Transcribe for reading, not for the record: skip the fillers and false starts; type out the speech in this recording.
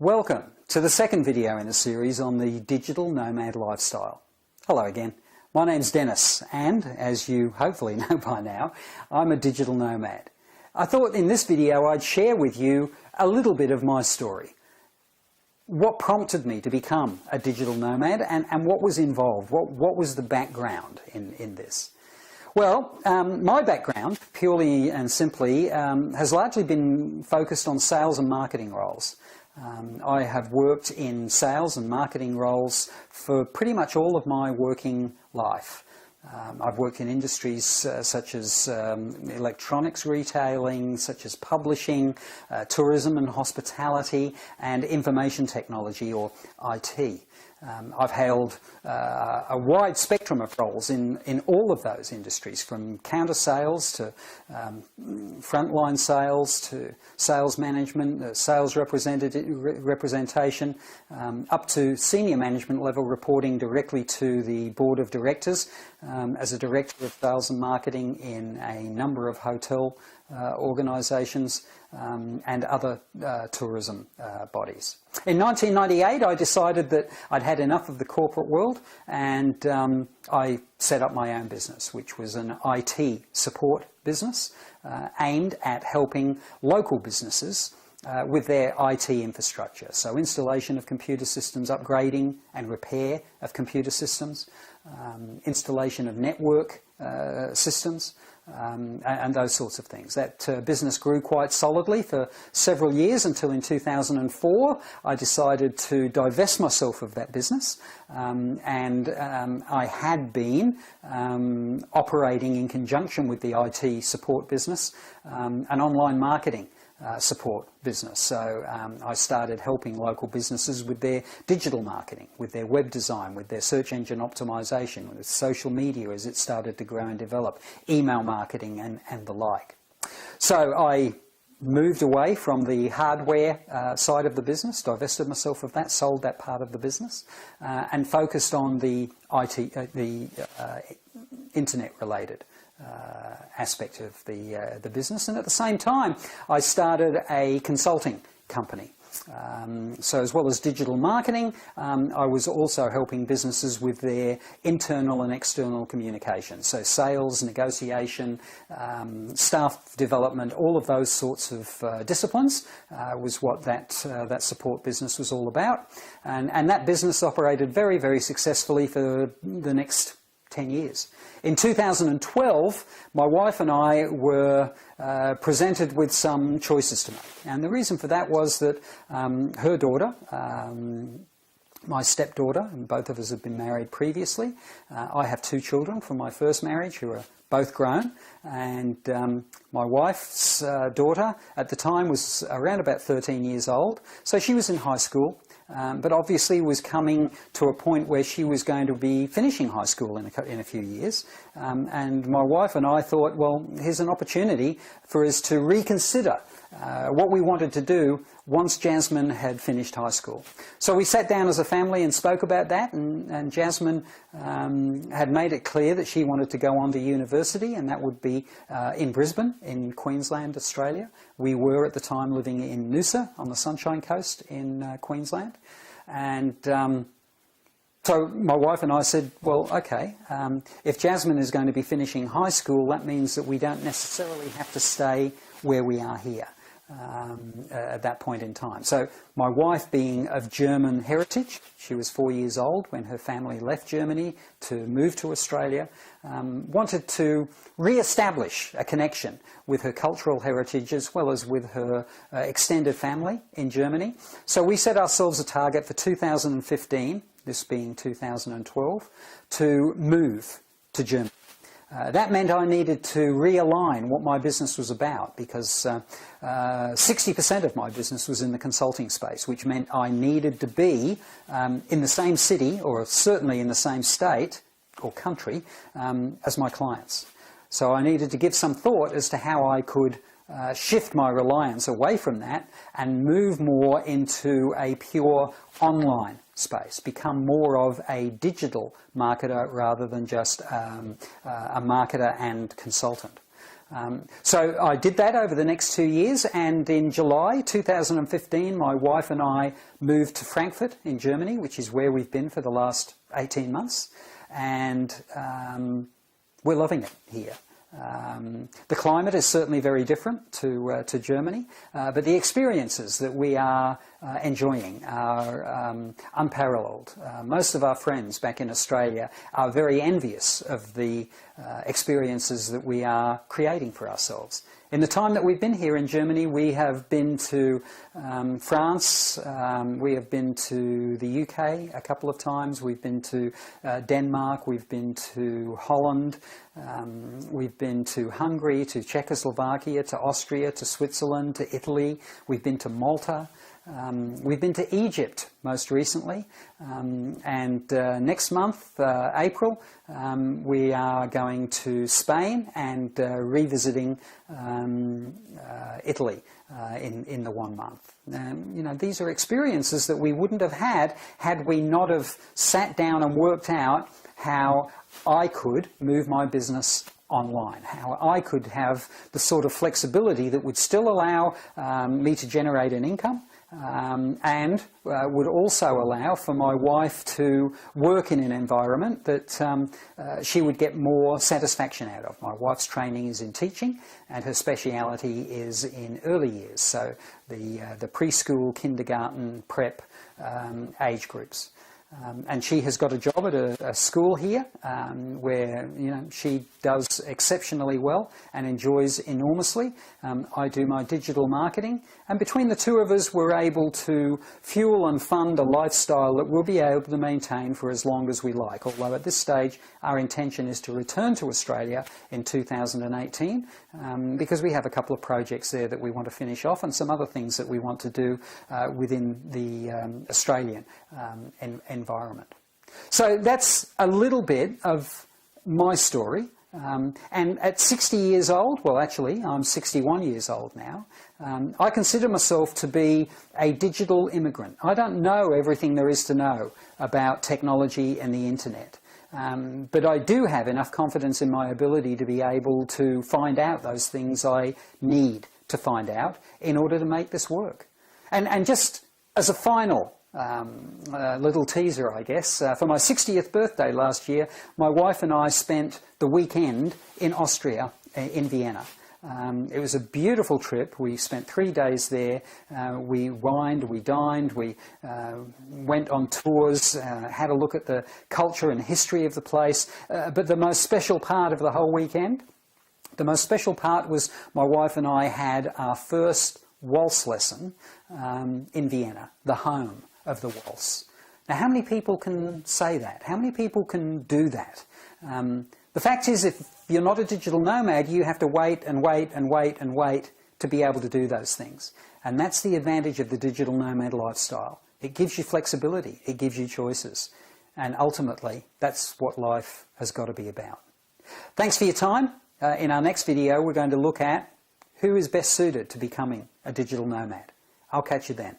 Welcome to the second video in a series on the digital nomad lifestyle. Hello again, my name's Dennis and, as you hopefully know by now, I'm a digital nomad. I thought in this video I'd share with you a little bit of my story. What prompted me to become a digital nomad and what was involved, what was the background in this? Well, my background, purely and simply, has largely been focused on sales and marketing roles. I have worked in sales and marketing roles for pretty much all of my working life. I've worked in industries such as electronics retailing, such as publishing, tourism and hospitality, and information technology, or IT. I've held a wide spectrum of roles in all of those industries, from counter sales to frontline sales to sales management, sales representation, up to senior management level, reporting directly to the board of directors as a director of sales and marketing in a number of hotel organisations and other tourism bodies. In 1998 I decided that I'd had enough of the corporate world, and I set up my own business, which was an IT support business aimed at helping local businesses with their IT infrastructure. So installation of computer systems, upgrading and repair of computer systems, installation of network systems, and those sorts of things. That business grew quite solidly for several years until in 2004 I decided to divest myself of that business, and I had been operating in conjunction with the IT support business, an online marketing support business. So I started helping local businesses with their digital marketing, with their web design, with their search engine optimization, with social media as it started to grow and develop, email marketing and the like. So I moved away from the hardware side of the business, divested myself of that, sold that part of the business, and focused on the internet related aspect of the business. And at the same time I started a consulting company. So as well as digital marketing, I was also helping businesses with their internal and external communication. So sales, negotiation, staff development, all of those sorts of disciplines was what that support business was all about. And that business operated very, very successfully for the next 10 years. In 2012, my wife and I were presented with some choices to make. And the reason for that was that her daughter, my stepdaughter, and both of us have been married previously. I have two children from my first marriage who are both grown, and my wife's daughter at the time was around about 13 years old, so she was in high school. But obviously was coming to a point where she was going to be finishing high school in a few years. And my wife and I thought, well, here's an opportunity for us to reconsider what we wanted to do once Jasmine had finished high school. So we sat down as a family and spoke about that, and Jasmine had made it clear that she wanted to go on to university, and that would be in Brisbane, in Queensland, Australia. We were at the time living in Noosa on the Sunshine Coast in Queensland. And so my wife and I said, well, okay, if Jasmine is going to be finishing high school, that means that we don't necessarily have to stay where we are here at that point in time. So my wife, being of German heritage, she was 4 years old when her family left Germany to move to Australia, wanted to re-establish a connection with her cultural heritage as well as with her extended family in Germany. So we set ourselves a target for 2015, this being 2012, to move to Germany. That meant I needed to realign what my business was about, because 60% of my business was in the consulting space, which meant I needed to be in the same city, or certainly in the same state or country, as my clients. So I needed to give some thought as to how I could shift my reliance away from that and move more into a pure online space, become more of a digital marketer rather than just a marketer and consultant. So I did that over the next 2 years, and in July 2015 my wife and I moved to Frankfurt in Germany, which is where we've been for the last 18 months, and we're loving it here. The climate is certainly very different to Germany, but the experiences that we are enjoying are unparalleled. Most of our friends back in Australia are very envious of the experiences that we are creating for ourselves. In the time that we've been here in Germany, we have been to France, we have been to the UK a couple of times, we've been to Denmark, we've been to Holland, we've been to Hungary, to Czechoslovakia, to Austria, to Switzerland, to Italy, we've been to Malta. We've been to Egypt most recently, and next month, April, we are going to Spain and revisiting Italy in the 1 month. You know, these are experiences that we wouldn't have had we not have sat down and worked out how I could move my business online, how I could have the sort of flexibility that would still allow me to generate an income, and would also allow for my wife to work in an environment that she would get more satisfaction out of. My wife's training is in teaching, and her speciality is in early years, so the preschool, kindergarten, prep age groups. And she has got a job at a school here where, you know, she does exceptionally well and enjoys enormously. I do my digital marketing, and between the two of us we're able to fuel and fund a lifestyle that we'll be able to maintain for as long as we like, although at this stage our intention is to return to Australia in 2018 because we have a couple of projects there that we want to finish off, and some other things that we want to do within the Australian environment. So that's a little bit of my story. And at 60 years old, well actually I'm 61 years old now, I consider myself to be a digital immigrant. I don't know everything there is to know about technology and the internet. But I do have enough confidence in my ability to be able to find out those things I need to find out in order to make this work. And just as a final little teaser, I guess, for my 60th birthday last year, my wife and I spent the weekend in Austria, in Vienna. It was a beautiful trip. We spent 3 days there. We wined, we dined, we went on tours, had a look at the culture and history of the place. But the most special part of the whole weekend, the most special part was my wife and I had our first waltz lesson in Vienna, the home of the waltz. Now, how many people can say that? How many people can do that? The fact is, if you're not a digital nomad, you have to wait and wait and wait and wait to be able to do those things. And that's the advantage of the digital nomad lifestyle. It gives you flexibility, it gives you choices. And ultimately, that's what life has got to be about. Thanks for your time. In our next video, we're going to look at who is best suited to becoming a digital nomad. I'll catch you then.